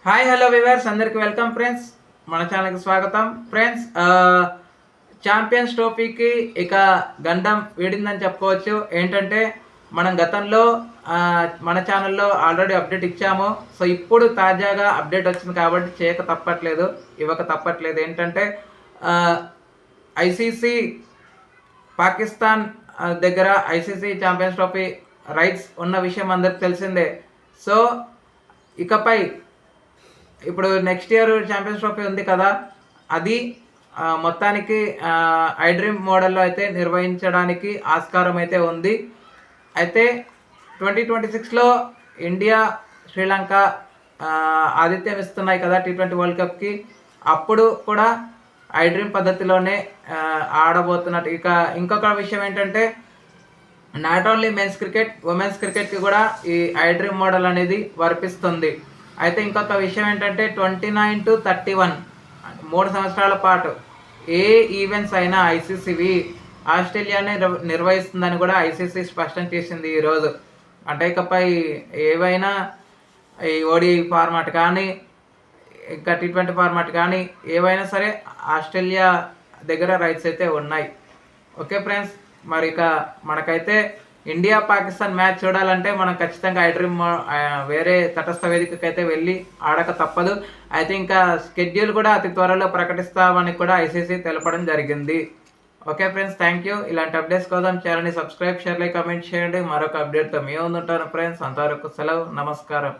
Hi hello viewers అందరికి welcome friends. మన ఛానల్కి స్వాగతం ఫ్రెండ్స్. ఛాంపియన్స్ ట్రోఫీకి ఇక గండం వీడిందని చెప్పుకోవచ్చు. ఏంటంటే మనం గతంలో మన ఛానల్లో ఆల్రెడీ అప్డేట్ ఇచ్చాము. సో ఇప్పుడు తాజాగా అప్డేట్ వచ్చింది కాబట్టి ఇవ్వక తప్పట్లేదు. ఏంటంటే ఐసీసీ పాకిస్తాన్ దగ్గర ఐసీసీ ఛాంపియన్స్ ట్రోఫీ రైట్స్ ఉన్న విషయం అందరికి తెలిసిందే. సో ఇకపై ఇప్పుడు నెక్స్ట్ ఇయర్ ఛాంపియన్స్ ట్రోఫీ ఉంది కదా, అది మొత్తానికి ఐడ్రీమ్ మోడల్లో అయితే నిర్వహించడానికి ఆస్కారం అయితే ఉంది. అయితే 2026లో ఇండియా శ్రీలంక ఆతిథ్యం ఇస్తున్నాయి కదా T20 వరల్డ్ కప్కి. అప్పుడు కూడా ఐడ్రీమ్ పద్ధతిలోనే ఆడబోతున్నట్టు. ఇక ఇంకొక విషయం ఏంటంటే not only men's cricket, women's క్రికెట్కి కూడా ఈ ఐడ్రీమ్ మోడల్ అనేది వర్తిస్తుంది. అయితే ఇంకొక విషయం ఏంటంటే 29 to 31 3 సంవత్సరాల పాటు ఏ ఈవెంట్స్ అయినా ఐసీసీవి ఆస్ట్రేలియానే నిర్వహిస్తుందని కూడా ఐసీసీ స్పష్టం చేసింది ఈరోజు. అంటే ఇకపై ఏవైనా ఈ ఓడిఐ ఫార్మాట్ కానీ ఇంకా T20 ఫార్మాట్ కానీ ఏవైనా సరే ఆస్ట్రేలియా దగ్గర రైట్స్ అయితే ఉన్నాయి. ఓకే ఫ్రెండ్స్, మరి ఇక మనకైతే ఇండియా పాకిస్తాన్ మ్యాచ్ చూడాలంటే మనం ఖచ్చితంగా ఐడ్రీమ్ వేరే తటస్థ వేదికకి అయితే వెళ్ళి ఆడక తప్పదు. అయితే ఇంకా షెడ్యూల్ కూడా అతి త్వరలో ప్రకటిస్తామని కూడా ఐసీసీ తెలపడం జరిగింది. Okay friends, thank you. ఇలాంటి అప్డేట్స్ కోసం ఛానల్ని సబ్స్క్రైబ్, షేర్, లైక్, కామెంట్ చేయండి. మరొక అప్డేట్తో మీ ముందుంటాను ఫ్రెండ్స్. అంతవరకు సెలవు, నమస్కారం.